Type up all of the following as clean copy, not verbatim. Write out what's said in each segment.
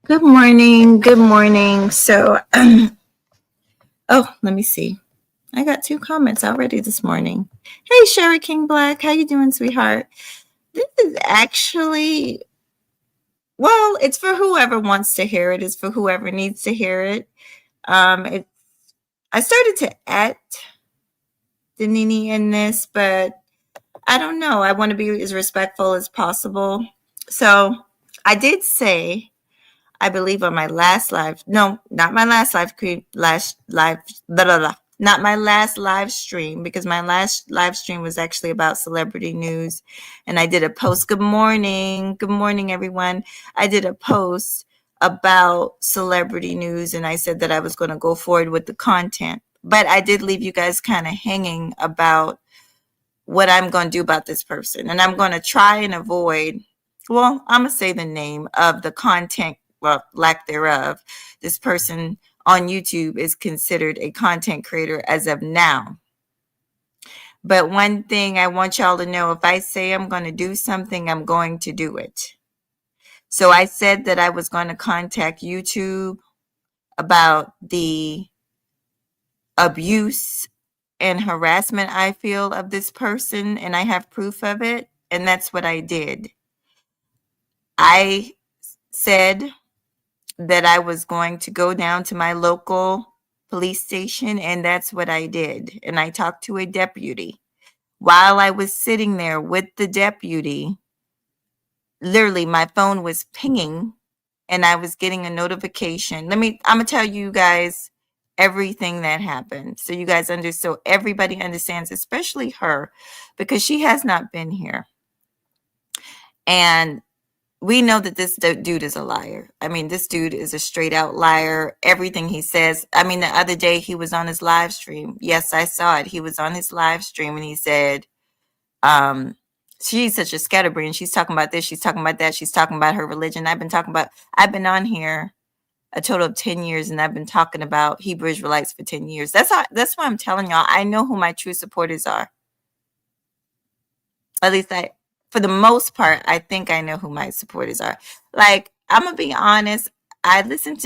Good morning. Good morning. Oh, let me see. I got 2 comments already this morning. Hey, Sherry King Black, how you doing, sweetheart? This is actually, well, it's for whoever wants to hear it. It's for whoever needs to hear it. It. I started to at Danini in this, but I don't know. I want to be as respectful as possible. So I did say I believe on my last live, no, not my last blah, blah, blah, not my last live stream, because my last live stream was actually about celebrity news. And I did a post. Good morning. Good morning, everyone. I did a post about celebrity news, and I said that I was going to go forward with the content. But I did leave you guys kind of hanging about what I'm going to do about this person. And I'm going to try and avoid, well, I'm going to say the name of the content, well, lack thereof. This person on YouTube is considered a content creator as of now. But one thing I want y'all to know, if I say I'm going to do something, I'm going to do it. So I said that I was going to contact YouTube about the abuse and harassment I feel of this person, and I have proof of it, and that's what I did. I said that I was going to go down to my local police station, and that's what I did. And I talked to a deputy. While I was sitting there with the deputy, literally my phone was pinging and I was getting a notification. I'm going to tell you guys everything that happened, so you guys so everybody understands, especially her, because she has not been here. And we know that this dude is a liar. I mean, this dude is a straight out liar. Everything he says. I mean, the other day he was on his live stream. Yes, I saw it. He was on his live stream and he said, she's such a scatterbrain. She's talking about this. She's talking about that. She's talking about her religion. I've been on here a total of 10 years, and I've been talking about Hebrew Israelites for 10 years. That's why I'm telling y'all, I know who my true supporters are. At least for the most part, I think I know who my supporters are. Like, I'm going to be honest. I haven't listened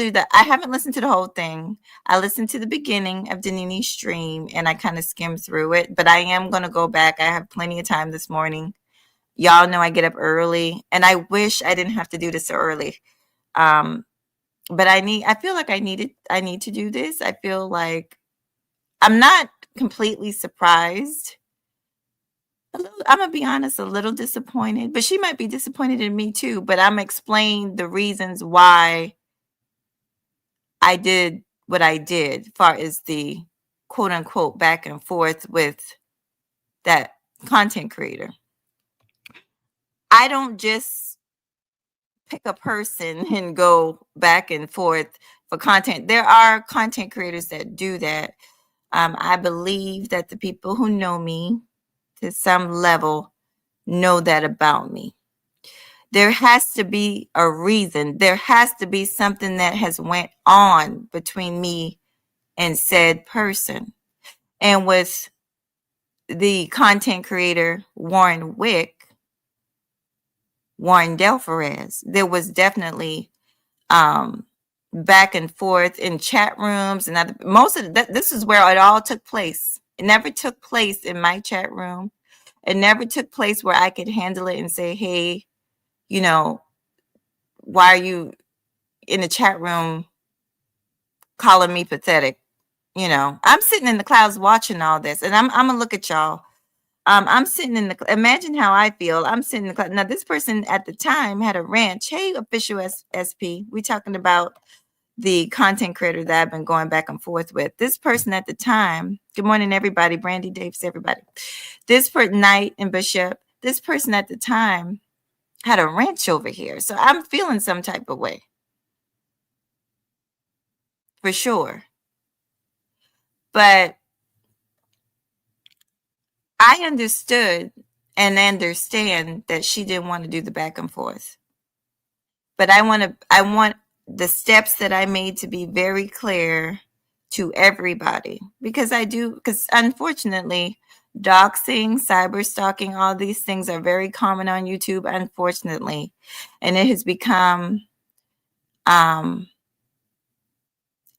to the whole thing. I listened to the beginning of Danini's stream and I kind of skimmed through it, but I am going to go back. I have plenty of time this morning. Y'all know I get up early, and I wish I didn't have to do this so early. But I feel like I need to do this. I feel like I'm not completely surprised. I'm going to be honest, a little disappointed, but she might be disappointed in me too. But I'm explaining the reasons why I did what I did, as far as the quote unquote back and forth with that content creator. I don't just pick a person and go back and forth for content. There are content creators that do that. I believe that the people who know me to some level know that about me. There has to be a reason. There has to be something that has went on between me and said person. And with the content creator Warren Delferez, there was definitely back and forth in chat rooms, and most of that. This is where it all took place. It never took place in my chat room. It never took place where I could handle it and say, hey, why are you in the chat room calling me pathetic? I'm sitting in the clouds watching all this, and I'm gonna look at y'all. I'm sitting imagine how I feel. I'm sitting in the cloud. Now, this person at the time had a ranch. Hey, official SP, we talking about the content creator that I've been going back and forth with. This person at the time, good morning, everybody. Brandy Davis, everybody. This person, Knight and Bishop, this person at the time had a ranch over here. So I'm feeling some type of way. For sure. But I understood and understand that she didn't want to do the back and forth. But I want the steps that I made to be very clear to everybody, because unfortunately, doxing, cyber stalking, all these things are very common on YouTube, unfortunately. And it has become Um,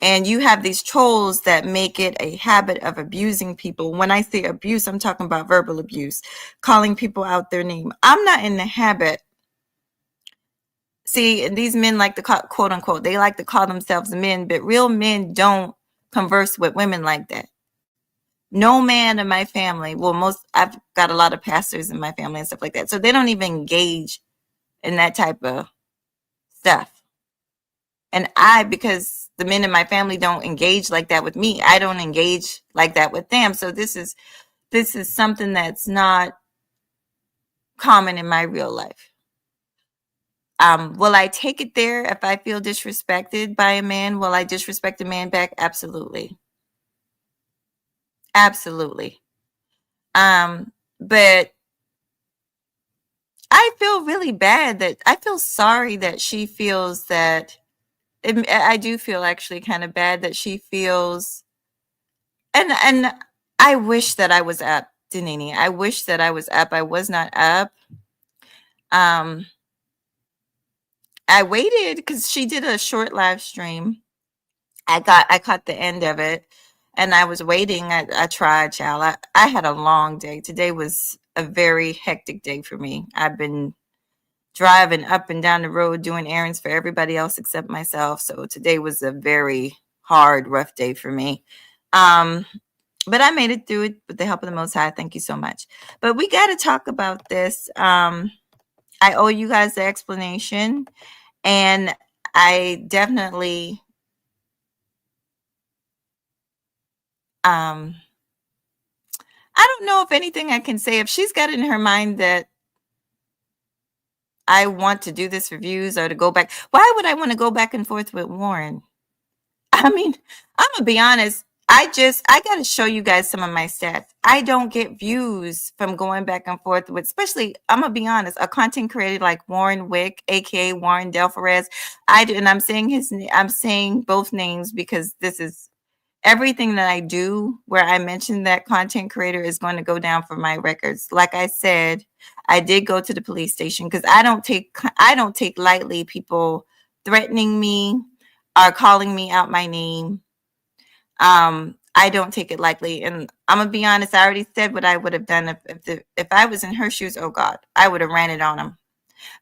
and you have these trolls that make it a habit of abusing people. When I say abuse, I'm talking about verbal abuse, calling people out their name. I'm not in the habit. See, and these men like to call, quote unquote, they like to call themselves men, but real men don't converse with women like that. No man in my family, well, I've got a lot of pastors in my family and stuff like that. So they don't even engage in that type of stuff. And because the men in my family don't engage like that with me, I don't engage like that with them. So this is something that's not common in my real life. Will I take it there if I feel disrespected by a man? Will I disrespect a man back? Absolutely. Absolutely. But I feel really bad that I feel sorry that she feels that I do feel actually kind of bad that she feels, and I wish that I was up, Danini. I wish that I was up. I was not up. Um, I waited because she did a short live stream. I caught the end of it, and I was waiting. I tried, child. I had a long day. Today was a very hectic day for me. I've been driving up and down the road doing errands for everybody else except myself. So today was a very hard, rough day for me. Um, but I made it through it with the help of the Most High. Thank you so much. But we got to talk about this. I owe you guys the explanation, and I definitely um I don't know if anything I can say. If she's got it in her mind that I want to do this reviews or to go back, why would I want to go back and forth with Warren? I mean, I'm gonna be honest. I got to show you guys some of my stats. I don't get views from going back and forth with, especially, I'm gonna be honest, a content creator like Warren Wick, aka Warren Delferez. I do, and I'm saying both names because this is everything that I do where I mention that content creator is going to go down for my records. Like I said, I did go to the police station because I don't take lightly people threatening me or calling me out my name. I don't take it lightly, and I'm gonna be honest. I already said what I would have done if I was in her shoes. Oh God, I would have ran it on him.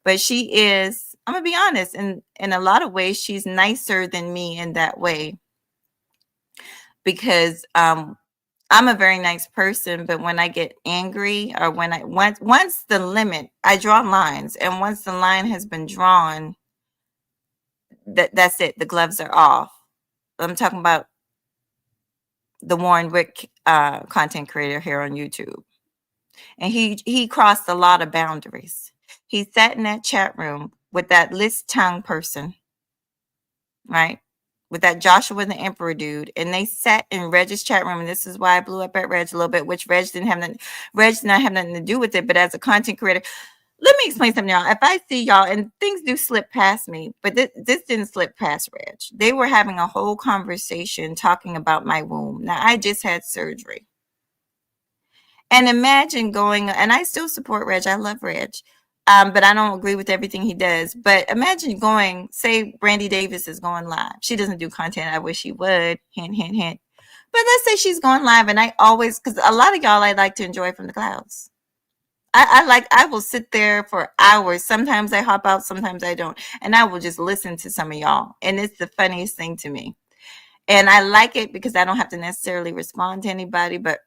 But she is. I'm gonna be honest. In a lot of ways, she's nicer than me in that way because I'm a very nice person, but when I get angry or when I once the limit, I draw lines, and once the line has been drawn, that's it. The gloves are off. I'm talking about the Warren Wick content creator here on YouTube, and he crossed a lot of boundaries. He sat in that chat room with that list tongue person, right? With that Joshua the Emperor dude, and they sat in Reg's chat room, and this is why I blew up at Reg a little bit, which Reg did not have nothing to do with it, but as a content creator, let me explain something, y'all. If I see y'all, and things do slip past me, but this didn't slip past Reg. They were having a whole conversation talking about my womb. Now, I just had surgery. And imagine going, and I still support Reg. I love Reg. But I don't agree with everything he does. But imagine going, say Brandy Davis is going live. She doesn't do content. I wish she would. Hint, hint, hint. But let's say she's going live, and I always, because a lot of y'all I like to enjoy from the clouds. I will sit there for hours. Sometimes I hop out, sometimes I don't. And I will just listen to some of y'all. And it's the funniest thing to me. And I like it because I don't have to necessarily respond to anybody, but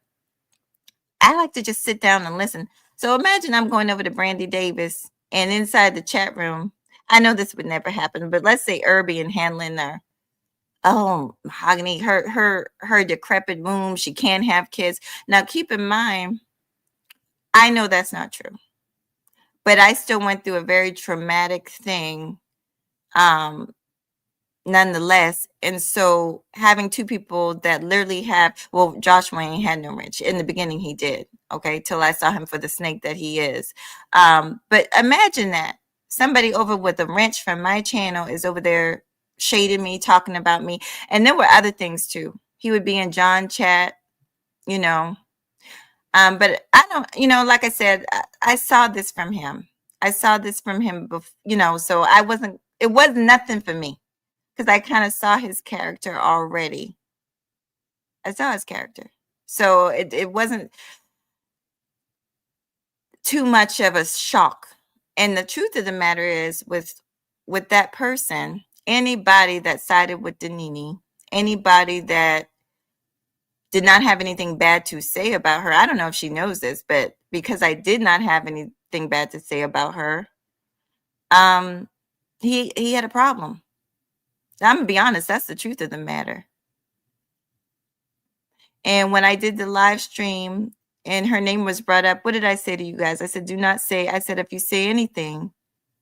I like to just sit down and listen. So imagine I'm going over to Brandy Davis, and inside the chat room, I know this would never happen, but let's say Irby and Hanlon are, oh, Mahogany, her decrepit womb, she can't have kids. Now keep in mind, I know that's not true, but I still went through a very traumatic thing, um, nonetheless. And so having two people that literally have, well, Josh Wayne had no wrench in the beginning. He did, okay, till I saw him for the snake that he is. But imagine that somebody over with a wrench from my channel is over there shading me, talking about me. And there were other things too. He would be in John chat, you know. But I don't, like I said, I saw this from him. I saw this from him before, so it was nothing for me. because I kind of saw his character already. I saw his character. So it wasn't too much of a shock. And the truth of the matter is with that person, anybody that sided with Danini, anybody that did not have anything bad to say about her. I don't know if she knows this, but because I did not have anything bad to say about her, um, he had a problem. I'm gonna be honest, that's the truth of the matter. And when I did the live stream and her name was brought up, what did I say to you guys? I said, do not say, I said, if you say anything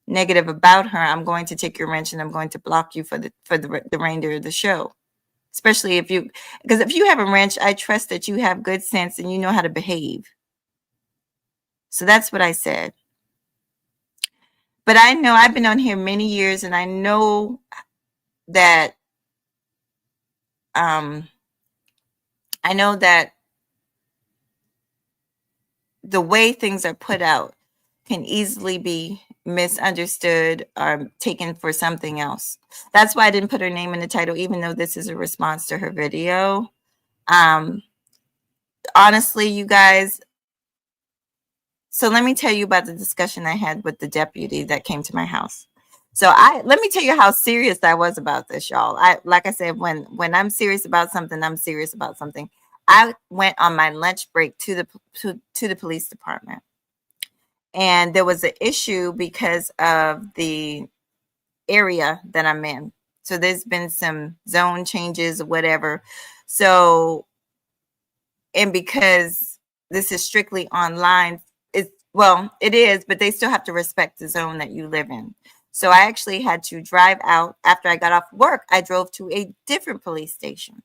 negative about her, I'm going to take your wrench and I'm going to block you for the remainder of the show. Especially because if you have a wrench, I trust that you have good sense and you know how to behave. So that's what I said. But I know I've been on here many years and I know that um, the way things are put out can easily be misunderstood or taken for something else. That's why I didn't put her name in the title, even though this is a response to her video. Honestly, you guys, so let me tell you about the discussion I had with the deputy that came to my house. So let me tell you how serious I was about this, y'all. Like I said, when I'm serious about something, I'm serious about something. I went on my lunch break to the police department. And there was an issue because of the area that I'm in. So there's been some zone changes or whatever. So, and because this is strictly online, it is, but they still have to respect the zone that you live in. So I actually had to drive out. After I got off work, I drove to a different police station.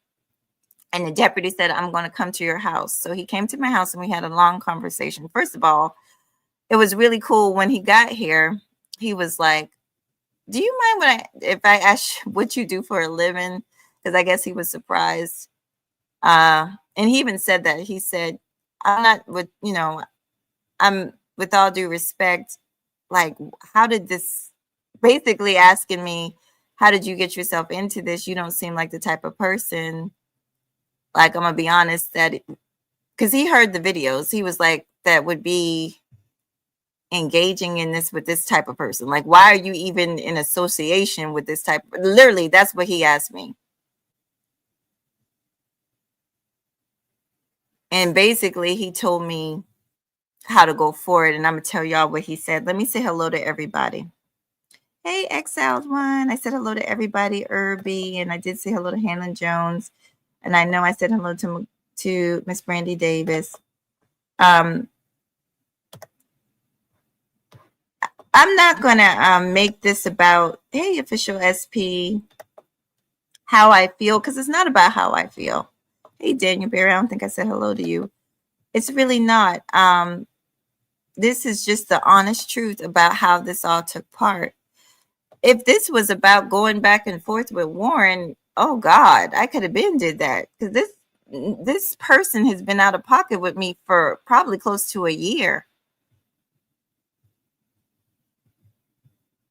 And the deputy said, I'm going to come to your house. So he came to my house and we had a long conversation. First of all, it was really cool when he got here. He was like, do you mind if I ask what you do for a living? Because I guess he was surprised. And he even said that. He said, I'm with all due respect, like, how did this, basically asking me, how did you get yourself into this? You don't seem like the type of person, like, I'm going to be honest, that, because he heard the videos. He was like, that would be engaging in this with this type of person. Like, why are you even in association with this type? Literally, that's what he asked me. And basically, he told me how to go forward. And I'm going to tell y'all what he said. Let me say hello to everybody. Hey, Exiled One. I said hello to everybody, Irby. And I did say hello to Hanlon Jones. And I know I said hello to Miss Brandy Davis. I'm not going to make this about, hey, official SP, how I feel, because it's not about how I feel. Hey, Daniel Barry, I don't think I said hello to you. It's really not. This is just the honest truth about how this all took part. If this was about going back and forth with Warren, oh God, I could have been did that, because this person has been out of pocket with me for probably close to a year.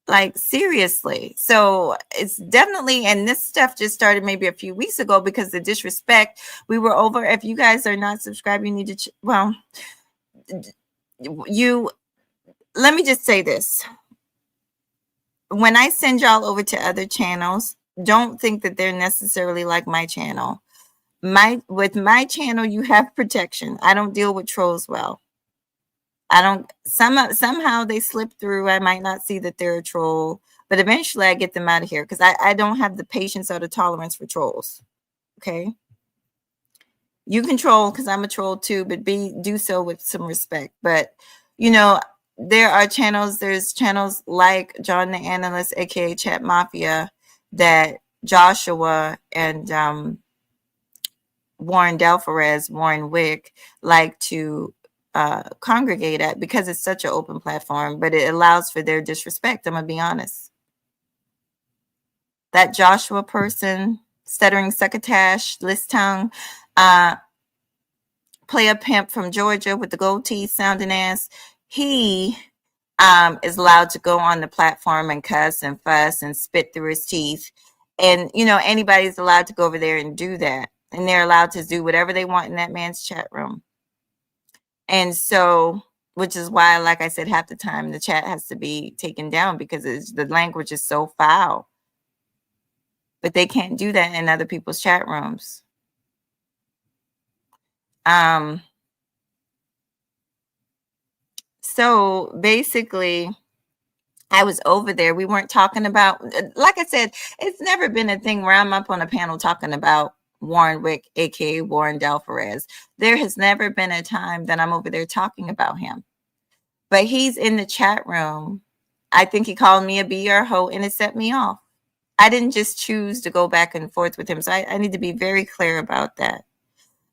Like, seriously. So it's definitely, and this stuff just started maybe a few weeks ago because the disrespect. We were over. If you guys are not subscribed, you need to, let me just say this. When I send y'all over to other channels, don't think that they're necessarily like my channel. With my channel, you have protection. I don't deal with trolls well. I don't, somehow they slip through. I might not see that they're a troll, but eventually I get them out of here because I don't have the patience or the tolerance for trolls. Okay. You can troll because I'm a troll too, but do so with some respect. But there are channels, there's channels like John the Analyst, aka Chat Mafia, that Joshua and Warren Delferez, Warren Wick like to congregate at because it's such an open platform, but it allows for their disrespect. I'm gonna be honest. That Joshua person, stuttering succotash, list tongue, player pimp from Georgia with the gold teeth sounding ass, he is allowed to go on the platform and cuss and fuss and spit through his teeth And, anybody's allowed to go over there and do that. And they're allowed to do whatever they want in that man's chat room. And so, which is why, like I said, half the time the chat has to be taken down because the language is so foul. But they can't do that in other people's chat rooms. So basically, I was over there. We weren't talking about, like I said, it's never been a thing where I'm up on a panel talking about Warren Wick, aka Warren Delferez. There has never been a time that I'm over there talking about him. But he's in the chat room. I think he called me a BR hoe and it set me off. I didn't just choose to go back and forth with him. So I need to be very clear about that.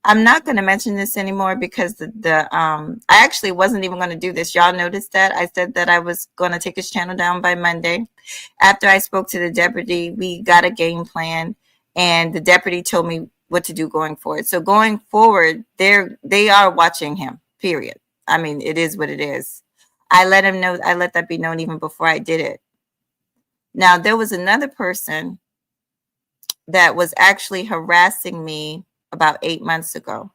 I'm not going to mention this anymore because I actually wasn't even going to do this. Y'all noticed that I said that I was going to take his channel down by Monday. After I spoke to the deputy, we got a game plan, and the deputy told me what to do going forward. So going forward, they are watching him. Period. I mean, it is what it is. I let him know. I let that be known even before I did it. Now there was another person that was actually harassing me about 8 months ago.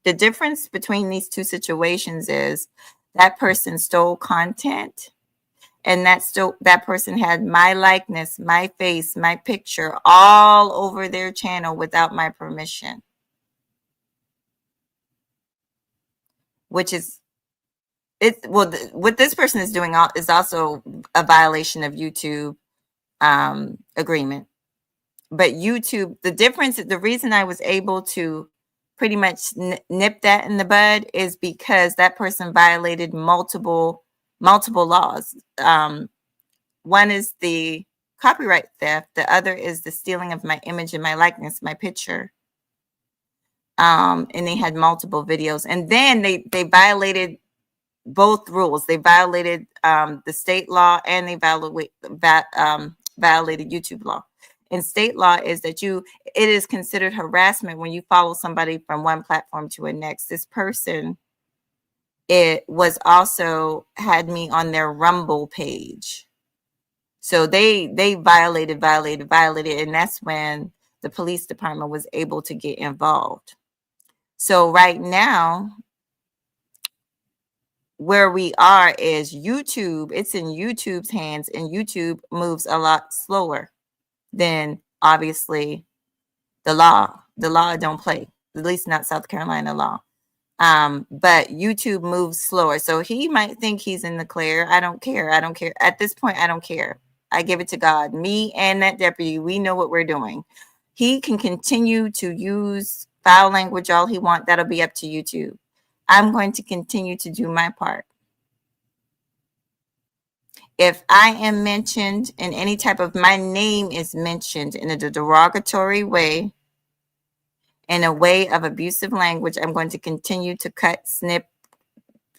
The difference between these two situations is that person stole content, and that person had my likeness, my face, my picture all over their channel without my permission, which is what this person is doing is also a violation of YouTube agreement. But YouTube, the reason I was able to pretty much nip that in the bud is because that person violated multiple laws. One is the copyright theft. The other is the stealing of my image and my likeness, my picture. And they had multiple videos. And then they violated both rules. They violated the state law, and they violated YouTube law. And state law is that it is considered harassment when you follow somebody from one platform to a next. This person, it was also had me on their Rumble page. So they violated, and that's when the police department was able to get involved. So right now, where we are is YouTube. It's in YouTube's hands, and YouTube moves a lot slower than obviously the law. The law don't play, at least not South Carolina law. But YouTube moves slower. So he might think he's in the clear. I don't care. At this point, I don't care. I give it to God. Me and that deputy, we know what we're doing. He can continue to use foul language all he wants. That'll be up to YouTube. I'm going to continue to do my part. If I am mentioned in any type of, my name is mentioned in a derogatory way, in a way of abusive language, I'm going to continue to cut, snip,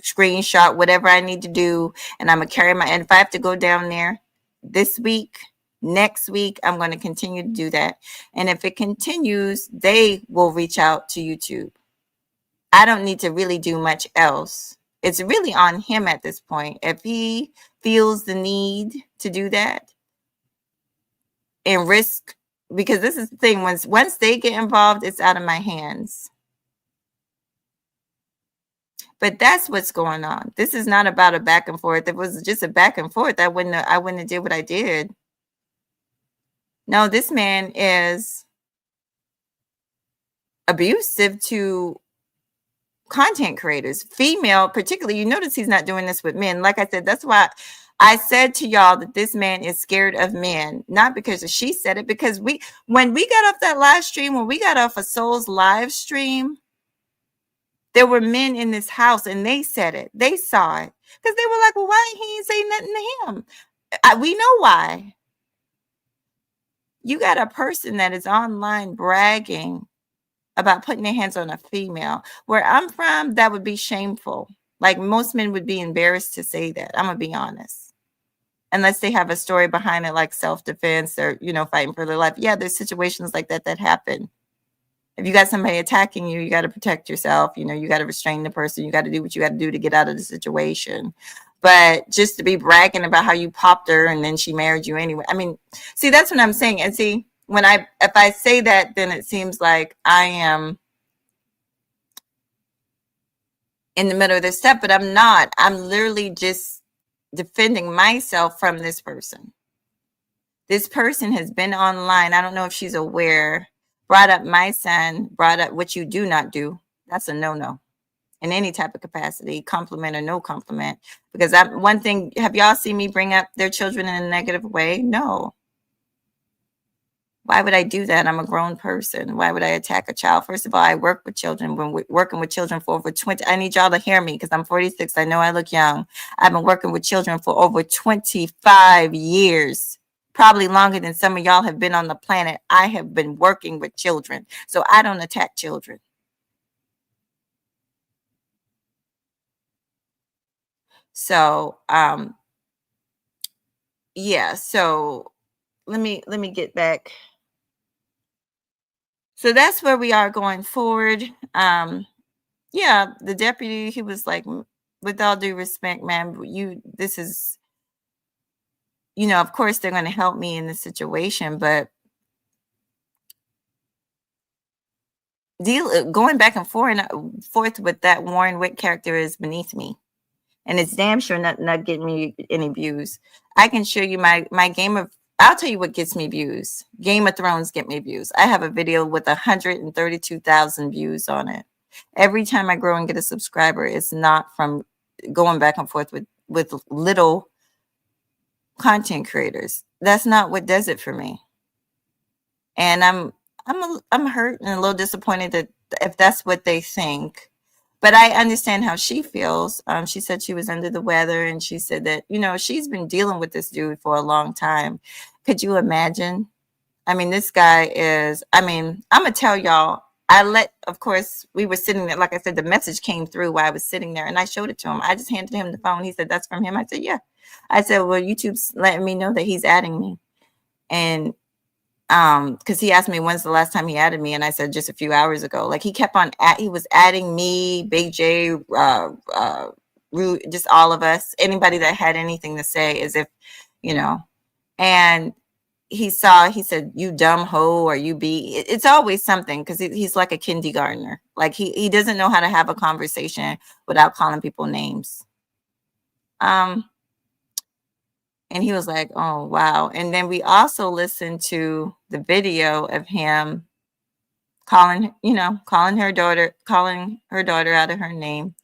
screenshot, whatever I need to do. And I'm going to carry and if I have to go down there this week, next week, I'm going to continue to do that. And if it continues, they will reach out to YouTube. I don't need to really do much else. It's really on him at this point. If he feels the need to do that and risk, because this is the thing, once they get involved, it's out of my hands. But that's what's going on. This is not about a back and forth. If it was just a back and forth, I wouldn't have did what I did. No, this man is abusive to content creators, female particularly. You notice he's not doing this with men. Like I said, that's why I said to y'all that this man is scared of men, not because she said it, because when we got off that live stream, when we got off of Soul's live stream, there were men in this house and they said it. They saw it because they were like, well, why he ain't say nothing to him? We know why. You got a person that is online bragging about putting their hands on a female. Where I'm from, that would be shameful. Like most men would be embarrassed to say that. I'm gonna be honest. Unless they have a story behind it, like self-defense or, fighting for their life. Yeah, there's situations like that happen. If you got somebody attacking you, you got to protect yourself. You got to restrain the person. You got to do what you got to do to get out of the situation. But just to be bragging about how you popped her and then she married you anyway. I mean, see, that's what I'm saying. And see, if I say that, then it seems like I am in the middle of this step, but I'm not. I'm literally just defending myself from this person. This person has been online. I don't know if she's aware, brought up my son, brought up what you do not do. That's a no-no in any type of capacity, compliment or no compliment. Because one thing, have y'all seen me bring up their children in a negative way? No. Why would I do that? I'm a grown person. Why would I attack a child? First of all, I work with children. When we're working with children for over 20, I need y'all to hear me because I'm 46. I know I look young. I've been working with children for over 25 years, probably longer than some of y'all have been on the planet. I have been working with children, so I don't attack children. So, yeah. So let me get back. So that's where we are going forward. Yeah, the deputy, he was like, with all due respect, ma'am, this is, of course they're going to help me in this situation, but going back and forth with that Warren Wick character is beneath me. And it's damn sure not getting me any views. I can show you my I'll tell you what gets me views. Game of Thrones get me views. I have a video with 132,000 views on it. Every time I grow and get a subscriber, it's not from going back and forth with little content creators. That's not what does it for me. And I'm hurt and a little disappointed that if that's what they think. But I understand how she feels. She said she was under the weather, and she said that, she's been dealing with this dude for a long time. Could you imagine? I mean, this guy is, I'm going to tell y'all, of course, we were sitting there. Like I said, the message came through while I was sitting there, and I showed it to him. I just handed him the phone. He said, that's from him. I said, yeah. I said, well, YouTube's letting me know that he's adding me. And because he asked me when's the last time he added me, and I said just a few hours ago. Like he kept on he was adding me, Big J, just all of us, anybody that had anything to say, as if, and he said, you dumb hoe, or you be, it's always something, because he's like a kindergartner. Like he doesn't know how to have a conversation without calling people names. And he was like, oh, wow. And then we also listened to the video of him calling her daughter out of her name.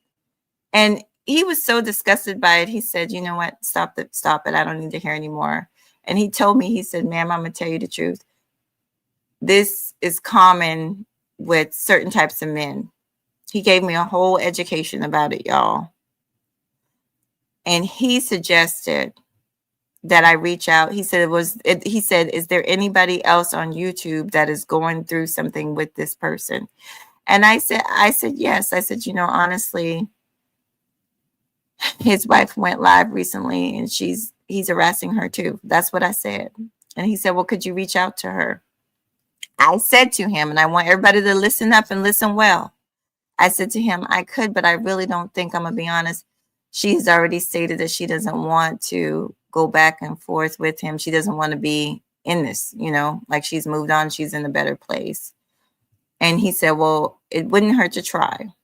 And he was so disgusted by it. He said, you know what? Stop it. I don't need to hear anymore. And he told me, he said, ma'am, I'm going to tell you the truth. This is common with certain types of men. He gave me a whole education about it, y'all. And he suggested that I reach out. He said, is there anybody else on YouTube that is going through something with this person? And I said, yes. I said, honestly, his wife went live recently and he's harassing her too. That's what I said. And he said, well, could you reach out to her? I said to him, and I want everybody to listen up and listen well. I said to him, I could, but I really don't think, I'm going to be honest, she's already stated that she doesn't want to go back and forth with him. She doesn't want to be in this, like she's moved on. She's in a better place. And he said, well, it wouldn't hurt to try,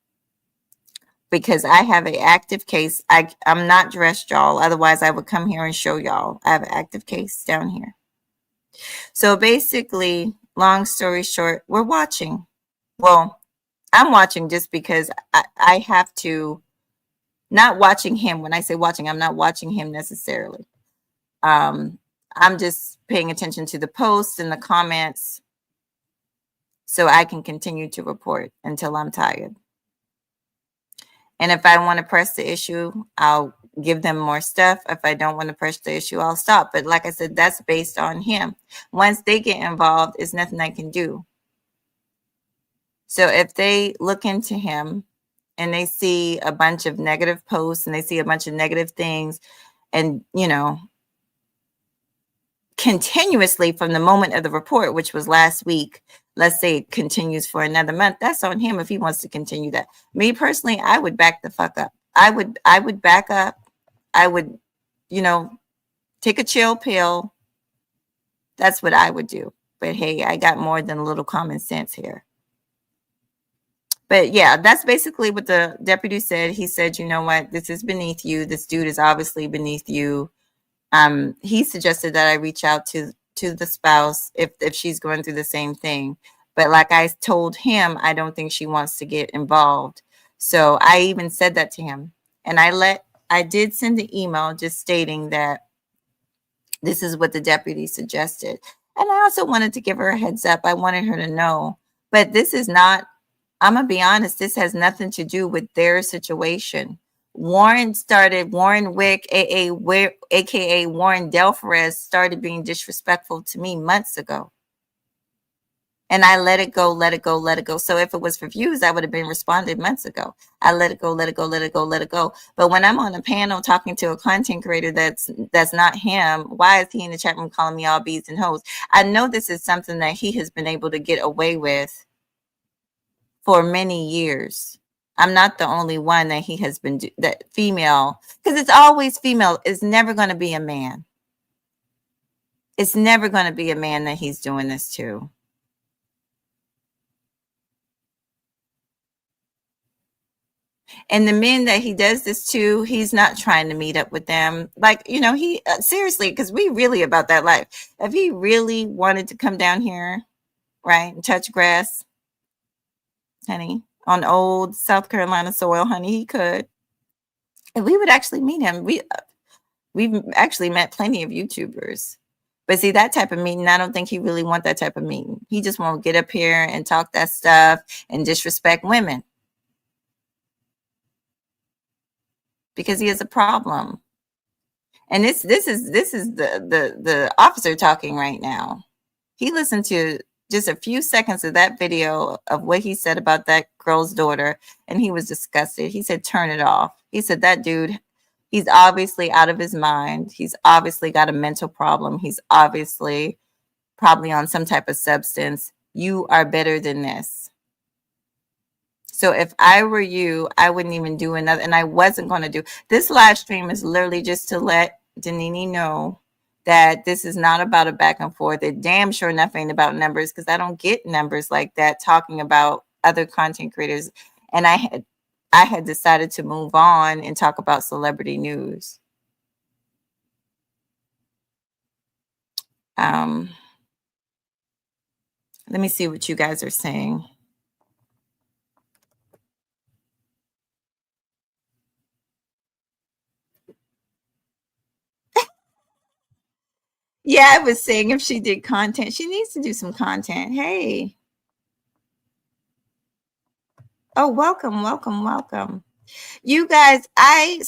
because I have an active case. I'm not dressed, y'all. Otherwise, I would come here and show y'all. I have an active case down here. So basically, long story short, we're watching. Well, I'm watching just because I have to. Not watching him. When I say watching, I'm not watching him necessarily. I'm just paying attention to the posts and the comments so I can continue to report until I'm tired. And if I want to press the issue, I'll give them more stuff. If I don't want to press the issue, I'll stop. But like I said, that's based on him. Once they get involved, there's nothing I can do. So if they look into him and they see a bunch of negative posts and they see a bunch of negative things, and, continuously from the moment of the report, which was last week, let's say it continues for another month, that's on him if he wants to continue that. Me personally, I would back the fuck up. I would back up. I would, take a chill pill. That's what I would do. But hey, I got more than a little common sense here. But yeah, that's basically what the deputy said. He said, you know what, this is beneath you. This dude is obviously beneath you. He suggested that I reach out to the spouse if she's going through the same thing. But like I told him, I don't think she wants to get involved. So I even said that to him. And I did send an email just stating that this is what the deputy suggested. And I also wanted to give her a heads up. I wanted her to know. But this is not, I'm going to be honest, this has nothing to do with their situation. Warren Wick, aka Warren Delferez, started being disrespectful to me months ago. And I let it go, let it go, let it go. So if it was for views, I would have been responded months ago. I let it go, let it go, let it go, let it go. But when I'm on a panel talking to a content creator that's not him, why is he in the chat room calling me all bees and hoes? I know this is something that he has been able to get away with for many years. I'm not the only one that he has been that female, because it's always female. It's never going to be a man. It's never going to be a man that he's doing this to. And the men that he does this to, he's not trying to meet up with them. Like, you know, he seriously, because we really about that life. If he really wanted to come down here, right, and touch grass, honey, on old South Carolina soil, honey, he could. And we would actually meet him. We've actually met plenty of YouTubers. But see, that type of meeting, I don't think he really want that type of meeting. He just won't get up here and talk that stuff and disrespect women. Because he has a problem. And this is the officer talking right now. He listened to just a few seconds of that video of what he said about that girl's daughter, and he was disgusted. He said, turn it off. He said, that dude, he's obviously out of his mind. He's obviously got a mental problem. He's obviously probably on some type of substance. You are better than this. So if I were you, I wouldn't even do another, and I wasn't going to do this. Live stream is literally just to let Danini know that this is not about a back and forth. It damn sure enough ain't about numbers, because I don't get numbers like that talking about other content creators. And I had decided to move on and talk about celebrity news. Let me see what you guys are saying. Yeah, I was saying if she did content, she needs to do some content. Hey. Oh, welcome, welcome, welcome. You guys,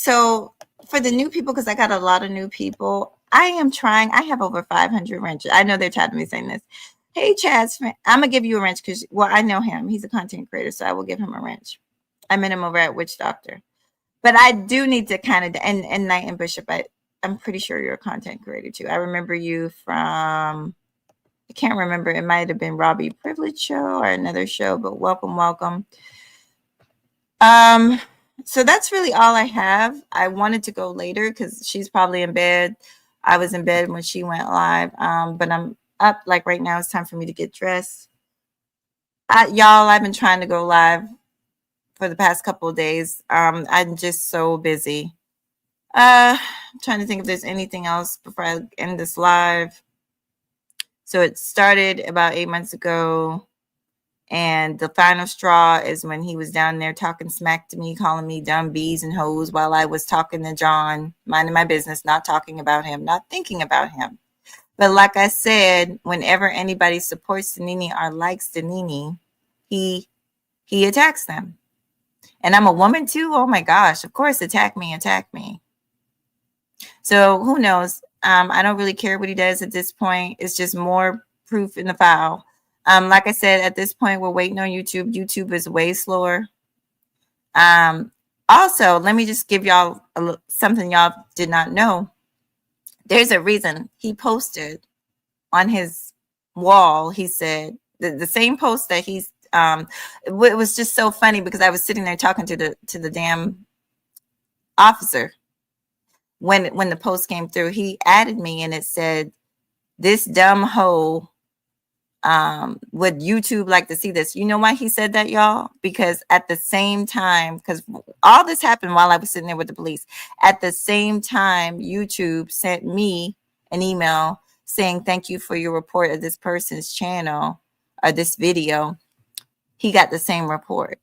so for the new people, because I got a lot of new people, I am trying. I have over 500 wrenches. I know they're tired of me saying this. Hey, Chaz, I'm going to give you a wrench because, well, I know him. He's a content creator, so I will give him a wrench. I met him over at Witch Doctor. But I do need to kind of, and Knight and Bishop, I'm pretty sure you're a content creator too. I remember you from, I can't remember. It might have been Robbie Privilege show or another show, but welcome, welcome. So that's really all I have. I wanted to go later because she's probably in bed. I was in bed when she went live. But I'm up like right now. It's time for me to get dressed. Y'all, I've been trying to go live for the past couple of days. I'm just so busy. I'm trying to think if there's anything else before I end this live. So it started about 8 months ago. And the final straw is when he was down there talking smack to me, calling me dumb bees and hoes while I was talking to John, minding my business, not talking about him, not thinking about him. But like I said, whenever anybody supports Danini or likes Danini, he attacks them. And I'm a woman too. Oh my gosh, of course, attack me, attack me. So who knows? I don't really care what he does at this point. It's just more proof in the file. Like I said, at this point, we're waiting on YouTube. YouTube is way slower. Also, let me just give y'all something y'all did not know. There's a reason he posted on his wall. He said the same post that he's. It was just so funny because I was sitting there talking to the damn officer when the post came through. He added me and it said, "This dumb hoe Would YouTube like to see this? You know why he said that, y'all? Because at the same time, because all this happened while I was sitting there with the police. At the same time, YouTube sent me an email saying, thank you for your report of this person's channel or this video. He got the same report.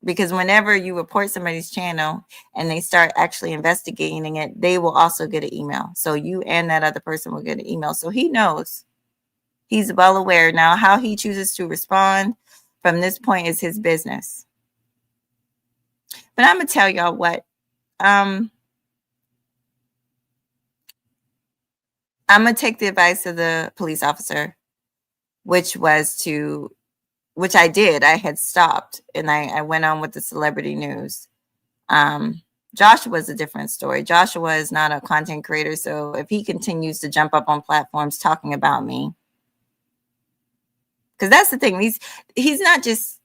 Because whenever you report somebody's channel and they start actually investigating it, they will also get an email. So you and that other person will get an email. So he knows. He's well aware. Now, how he chooses to respond from this point is his business. But I'm going to tell y'all what. I'm going to take the advice of the police officer, which I did. I had stopped and I went on with the celebrity news. Joshua is a different story. Joshua is not a content creator. So if he continues to jump up on platforms talking about me, because that's the thing. He's not just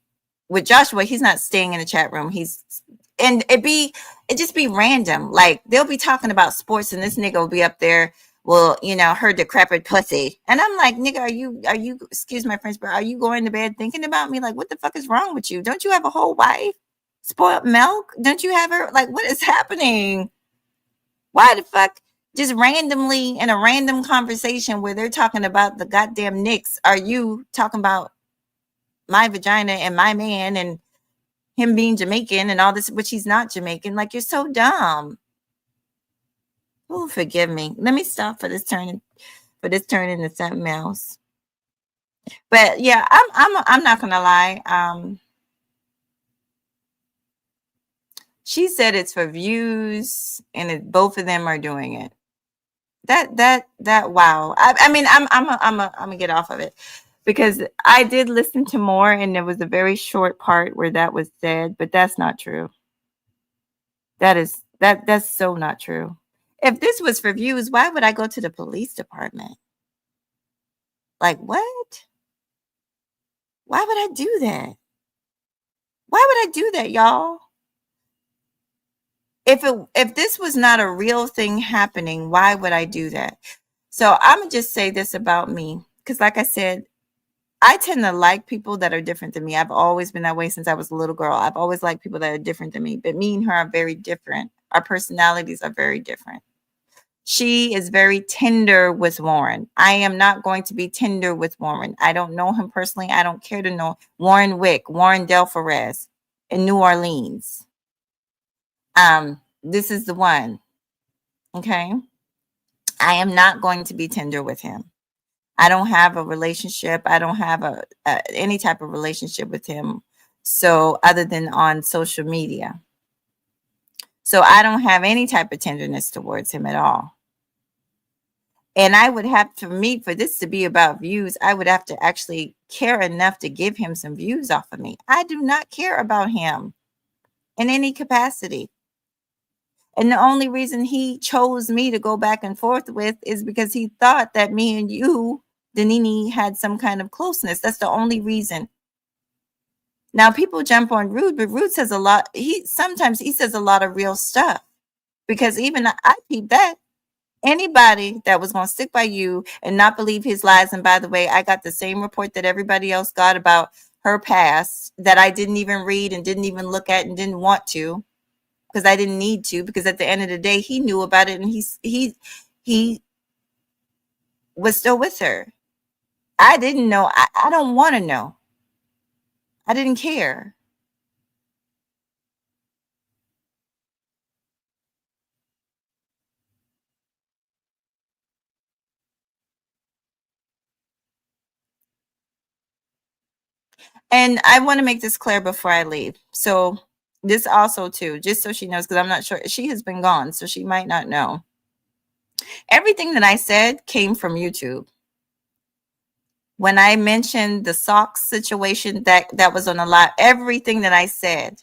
with Joshua. He's not staying in the chat room. It just be random. Like they'll be talking about sports, and this nigga will be up there. Well, her decrepit pussy, and I'm like, nigga, are you? Excuse my French, but are you going to bed thinking about me? Like, what the fuck is wrong with you? Don't you have a whole wife? Spoiled milk? Don't you have her? Like, what is happening? Why the fuck? Just randomly in a random conversation where they're talking about the goddamn Knicks, are you talking about my vagina and my man and him being Jamaican and all this, which he's not Jamaican? Like, you're so dumb. Oh, forgive me. Let me stop for this turn into something else. But yeah, I'm not gonna lie. She said it's for views, and both of them are doing it. That wow. I mean, I'm gonna get off of it because I did listen to more, and there was a very short part where that was said, but that's not true. That's so not true. If this was for views, why would I go to the police department? Like what? Why would I do that? Why would I do that, y'all? If this was not a real thing happening, why would I do that? So I'm gonna just say this about me, because like I said, I tend to like people that are different than me. I've always been that way since I was a little girl. I've always liked people that are different than me, but me and her are very different. Our personalities are very different. She is very tender with Warren. I am not going to be tender with Warren. I don't know him personally. I don't care to know Warren Wick, Warren Del Perez in New Orleans. This is the one. Okay. I am not going to be tender with him. I don't have a relationship. I don't have any type of relationship with him. So other than on social media. So I don't have any type of tenderness towards him at all. And I would have for this to be about views, I would have to actually care enough to give him some views off of me. I do not care about him in any capacity. And the only reason he chose me to go back and forth with is because he thought that me and you, Danini, had some kind of closeness. That's the only reason. Now people jump on Rude, but Rude says a lot. Sometimes he says a lot of real stuff, because even I peep that. Anybody that was going to stick by you and not believe his lies. And by the way, I got the same report that everybody else got about her past that I didn't even read and didn't even look at and didn't want to, because I didn't need to, because at the end of the day, he knew about it and he was still with her. I didn't know. I don't want to know. I didn't care. And I want to make this clear before I leave. So this also too, just so she knows, because I'm not sure, she has been gone, so she might not know. Everything that I said came from YouTube. When I mentioned the socks situation, that was on a lot. Everything that I said,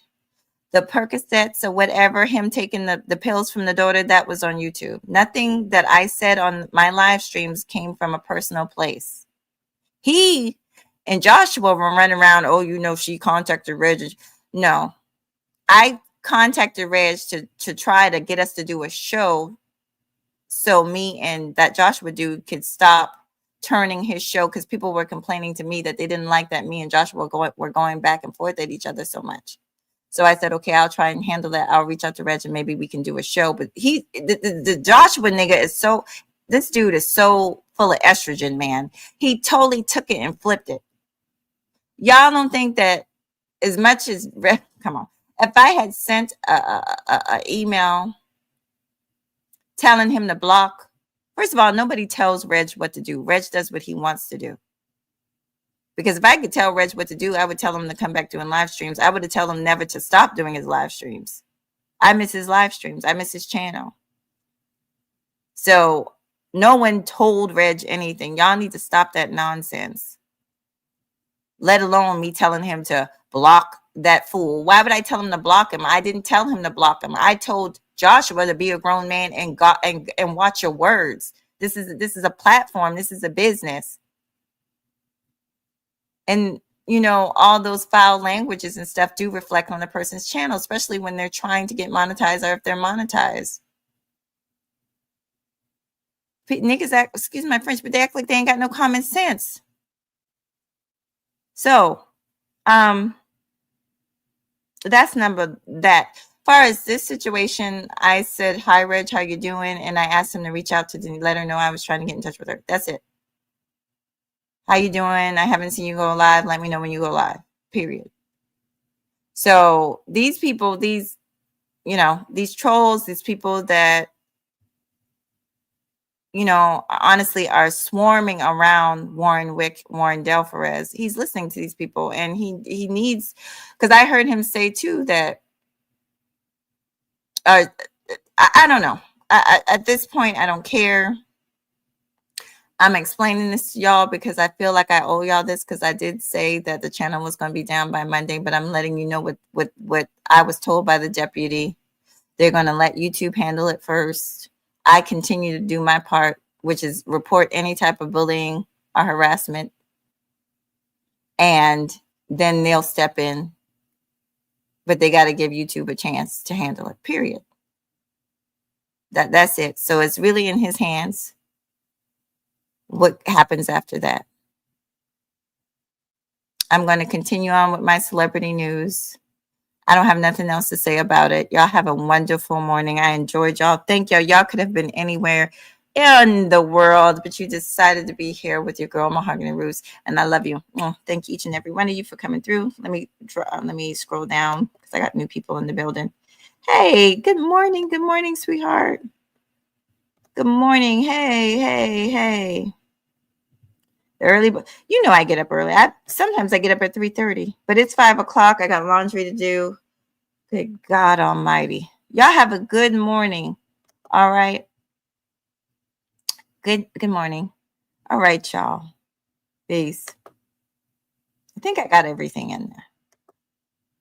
the Percocets or whatever, him taking the pills from the daughter, that was on YouTube. Nothing that I said on my live streams came from a personal place. He and Joshua were running around, oh, she contacted Reg. No, I contacted Reg to try to get us to do a show so me and that Joshua dude could stop turning his show because people were complaining to me that they didn't like that me and Joshua were going back and forth at each other so much. So I said, okay, I'll try and handle that. I'll reach out to Reg and maybe we can do a show. But the Joshua nigga is so, this dude is so full of estrogen, man. He totally took it and flipped it. Y'all don't think that as much as, come on, if I had sent a email telling him to block, first of all, nobody tells Reg what to do. Reg does what he wants to do. Because if I could tell Reg what to do, I would tell him to come back doing live streams. I would have told him never to stop doing his live streams. I miss his live streams. I miss his channel. So no one told Reg anything. Y'all need to stop that nonsense. Let alone me telling him to block that fool. Why would I tell him to block him? I didn't tell him to block him. I told Joshua to be a grown man and watch your words. This is a platform. This is a business. And, you know, all those foul languages and stuff do reflect on a person's channel, especially when they're trying to get monetized or if they're monetized. Niggas act, excuse my French, but they act like they ain't got no common sense. So, that's number that. As far as this situation, I said, hi, Reg, how you doing? And I asked him to reach out to Denise, let her know I was trying to get in touch with her. That's it. How you doing? I haven't seen you go live. Let me know when you go live, period. So these people, these, you know, these trolls, these people that, you know, honestly are swarming around Warren Delferez. He's listening to these people and he needs, because I heard him say too that, I don't know. At this point, I don't care. I'm explaining this to y'all because I feel like I owe y'all this because I did say that the channel was going to be down by Monday, but I'm letting you know what I was told by the deputy. They're going to let YouTube handle it first. I continue to do my part, which is report any type of bullying or harassment, and then they'll step in, but they got to give YouTube a chance to handle it, period. That's it. So it's really in his hands. What happens after that? I'm going to continue on with my celebrity news. I don't have nothing else to say about it. Y'all have a wonderful morning. I enjoyed y'all. Thank y'all. Y'all could have been anywhere in the world, but you decided to be here with your girl Mahogany Roots, and I love you. Thank each and every one of you for coming through. Let me scroll down because I got new people in the building. Hey, good morning. Good morning, sweetheart. Good morning. Hey. Early, but you know I get up early. Sometimes I get up at 3:30, but it's 5 o'clock. I got laundry to do. Good God Almighty! Y'all have a good morning. All right. Good morning. All right, y'all. Peace. I think I got everything in there.